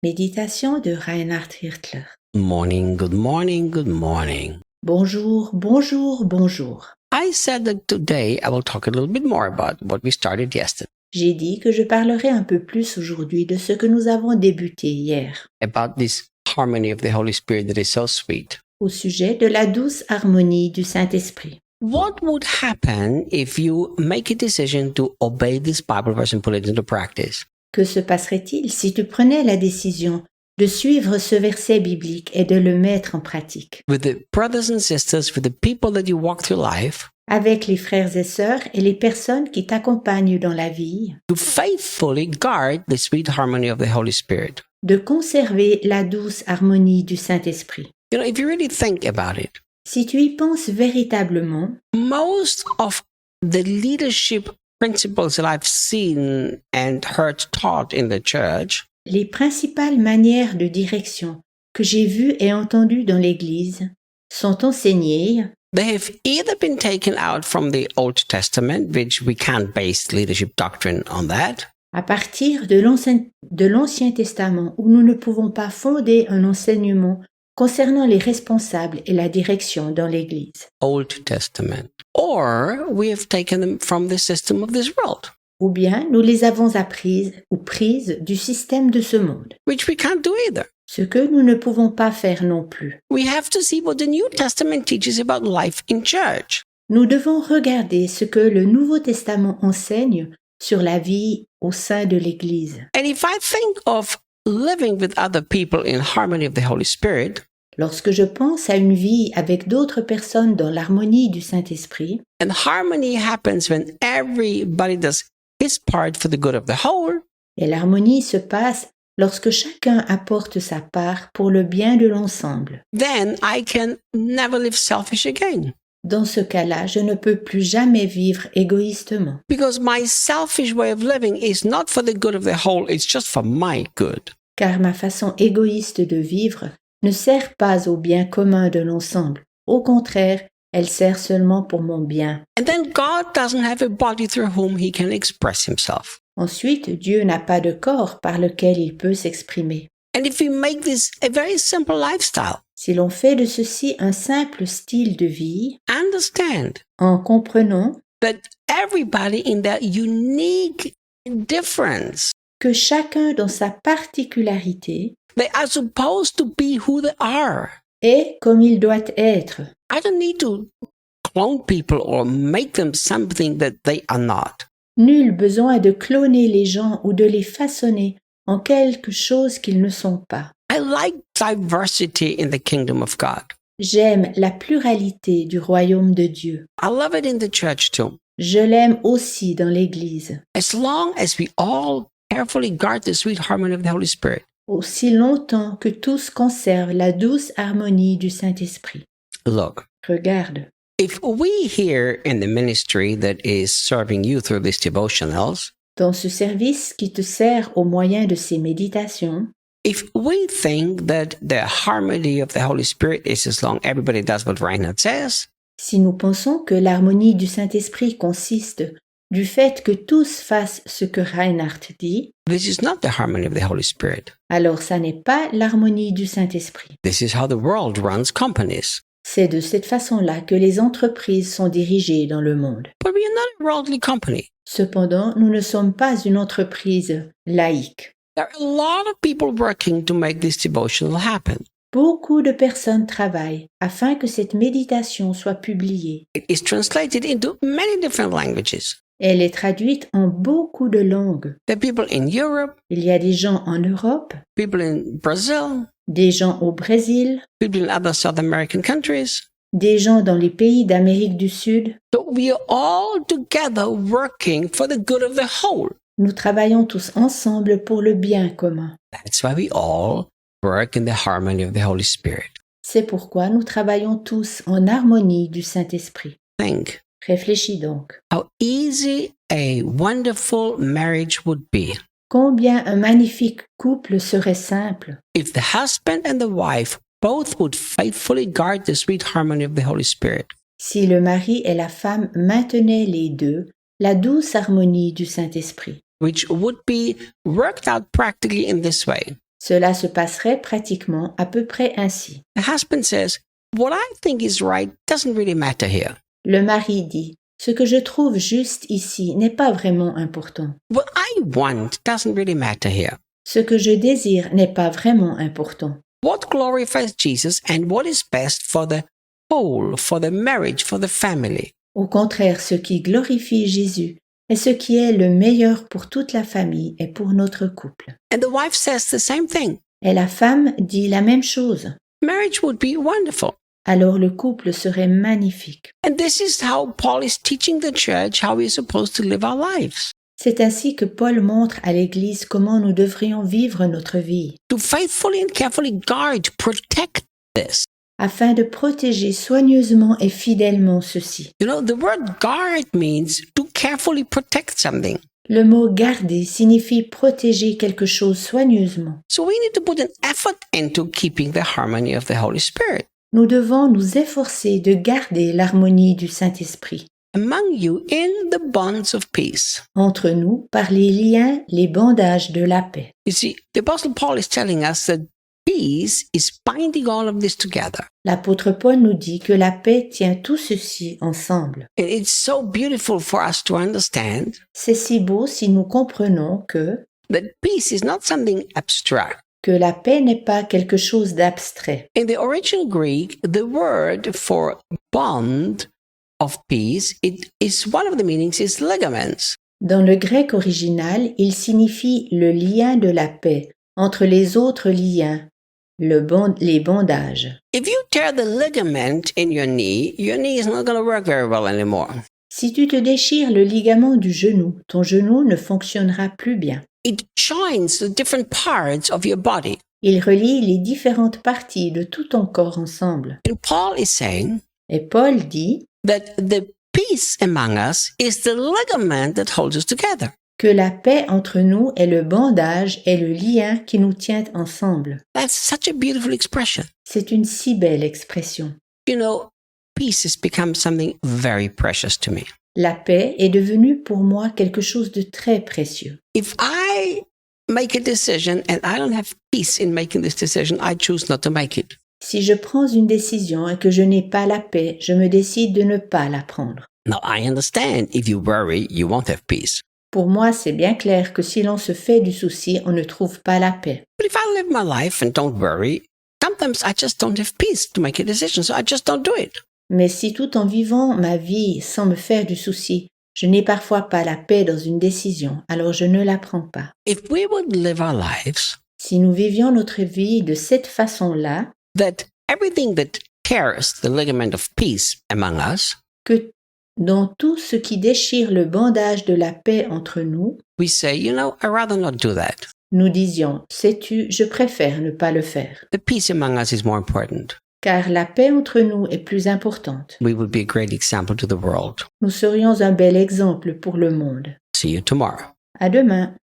Méditation de Reinhard Hirtler. Morning, good morning, good morning. Bonjour, bonjour, bonjour. I said that today I will talk a little bit more about what we started yesterday, J'ai dit que je parlerai un peu plus aujourd'hui de ce que nous avons débuté hier, about this harmony of the Holy Spirit that is so sweet. au sujet de la douce harmonie du Saint-Esprit. What would happen if you make a decision to obey this Bible verse and put it into practice? Que se passerait-il si tu prenais la décision de suivre ce verset biblique et de le mettre en pratique, With the brothers and sisters, with the people that you walk through life, avec les frères et sœurs et les personnes qui t'accompagnent dans la vie, to faithfully guard the sweet harmony of the Holy Spirit? de conserver la douce harmonie du Saint-Esprit. You know, if you really think about it, Si tu y penses véritablement, most of the leadership principles that I've seen and heard taught in the church les principales manières de direction que j'ai vues et entendues dans l'Église sont enseignées, they have either been taken out from the Old Testament, which we can't base leadership doctrine on that, à partir de l'Ancien Testament, où nous ne pouvons pas fonder un enseignement concernant les responsables et la direction dans l'Église, Old Testament, or we have taken them from the system of this world, ou bien nous les avons apprises ou prises du système de ce monde, which we can't do either. ce que nous ne pouvons pas faire non plus. We have to see what the New Testament teaches about life in church. Nous devons regarder ce que le Nouveau Testament enseigne sur la vie au sein de l'Église. And if I think of living with other people in harmony of the Holy Spirit, Lorsque je pense à une vie avec d'autres personnes dans l'harmonie du Saint-Esprit, and harmony happens when everybody does his part for the good of the whole, et l'harmonie se passe lorsque chacun apporte sa part pour le bien de l'ensemble. then I can never live selfish again. Dans ce cas-là, je ne peux plus jamais vivre égoïstement, Because my selfish way of living is not for the good of the whole, it's just for my good. car ma façon égoïste de vivre ne sert pas au bien commun de l'ensemble. Au contraire, elle sert seulement pour mon bien. And then God doesn't have a body through whom he can express himself. Ensuite, Dieu n'a pas de corps par lequel il peut s'exprimer. And if we make this a very simple lifestyle, Si l'on fait de ceci un simple style de vie, understand en comprenant that everybody in their unique difference, que chacun dans sa particularité they are supposed to be who they are. est comme il doit être. I don't need to clone people or make them something that they are not. Nul besoin de cloner les gens ou de les façonner en quelque chose qu'ils ne sont pas. I like diversity in the kingdom of God. J'aime la pluralité du royaume de Dieu. I love it in the church too. Je l'aime aussi dans l'Église. As long as we all carefully guard the sweet harmony of the Holy Spirit. Aussi longtemps que tous conservent la douce harmonie du Saint-Esprit. Look, Regarde, if we here in the ministry that is serving you through these devotionals, dans ce service qui te sert au moyen de ces méditations, if we think that the harmony of the Holy Spirit is as long everybody does what Reinhard says, si nous pensons que l'harmonie du Saint-Esprit consiste du fait que tous fassent ce que Reinhard dit, this is not the harmony of the Holy Spirit. alors ça n'est pas l'harmonie du Saint-Esprit. This is how the world runs companies. C'est de cette façon-là que les entreprises sont dirigées dans le monde. But we are not a worldly company. Cependant, nous ne sommes pas une entreprise laïque. There are a lot of people working to make this devotional happen. Beaucoup de personnes travaillent afin que cette méditation soit publiée. It is translated into many different languages. Elle est traduite en beaucoup de langues. There are people in Europe, Il y a des gens en Europe, people in Brazil, des gens au Brésil, people in other South American countries. des gens dans les pays d'Amérique du Sud. So we are all together working for the good of the whole. Nous travaillons tous ensemble pour le bien commun. That's why we all work in the harmony of the Holy Spirit. C'est pourquoi nous travaillons tous en harmonie du Saint-Esprit. Think Réfléchis donc. how easy a wonderful marriage would be Combien un magnifique couple serait simple if the husband and the wife both would faithfully guard the sweet harmony of the Holy Spirit. si le mari et la femme maintenaient les deux la douce harmonie du Saint-Esprit. Which would be worked out practically in this way. Cela se passerait pratiquement à peu près ainsi. The husband says, "What I think is right doesn't really matter here. Le mari dit, ce que je trouve juste ici n'est pas vraiment important. What I want doesn't really matter here. Ce que je désire n'est pas vraiment important. What glorifies Jesus and what is best for the whole, for the marriage, for the family." Au contraire, ce qui glorifie Jésus est ce qui est le meilleur pour toute la famille et pour notre couple. And the wife says the same thing. Et la femme dit la même chose. Marriage would be wonderful. Alors le couple serait magnifique. And this is how Paul is teaching the church how we're supposed to live our lives. C'est ainsi que Paul montre à l'Église comment nous devrions vivre notre vie, To faithfully and carefully guard, protect this. afin de protéger soigneusement et fidèlement ceci. You know, the word guard means to carefully protect something. Le mot garder signifie protéger quelque chose soigneusement. So we need to put an effort into keeping the harmony of the Holy Spirit Nous devons nous efforcer de garder l'harmonie du Saint-Esprit among you in the bonds of peace. entre nous par les liens, les bandages de la paix. You see, the Apostle Paul is telling us that peace is binding all of this together. L'apôtre Paul nous dit que la paix tient tout ceci ensemble. And it's so beautiful for us to understand C'est si beau si nous comprenons that peace is not something abstract. que la paix n'est pas quelque chose d'abstrait. In the original Greek, the word for bond of peace, it is one of the meanings is ligaments. Dans le grec original, il signifie le lien de la paix entre les autres liens, les bandages. If you tear the ligament in your knee is not going to work very well anymore. Si tu te déchires le ligament du genou, ton genou ne fonctionnera plus bien. It joins the different parts of your body. Il relie les différentes parties de tout ton corps ensemble. And Paul is saying Et Paul dit that the peace among us is the ligament that holds us together. que la paix entre nous est le bandage et le lien qui nous tient ensemble. That's such a beautiful expression. C'est une si belle expression. You know, peace has become something very precious to me. La paix est devenue pour moi quelque chose de très précieux. If I make a decision and I don't have peace in making this decision, I choose not to make it. Si je prends une décision et que je n'ai pas la paix, je me décide de ne pas la prendre. Now, I understand if you worry, you won't have peace. Pour moi, c'est bien clair que si l'on se fait du souci, on ne trouve pas la paix. But if I live my life and don't worry, sometimes I just don't have peace to make a decision, so I just don't do it. Mais si tout en vivant ma vie sans me faire du souci, je n'ai parfois pas la paix dans une décision, alors je ne la prends pas. If we would live our lives Si nous vivions notre vie de cette façon-là, that everything that tears the ligament of peace among us, que dans tout ce qui déchire le bandage de la paix entre nous, we say, you know, I'd rather not do that. nous disions, sais-tu, je préfère ne pas le faire. The peace among us is more important. Car la paix entre nous est plus importante. We would be a great example to the world. Nous serions un bel exemple pour le monde. See you tomorrow. À demain.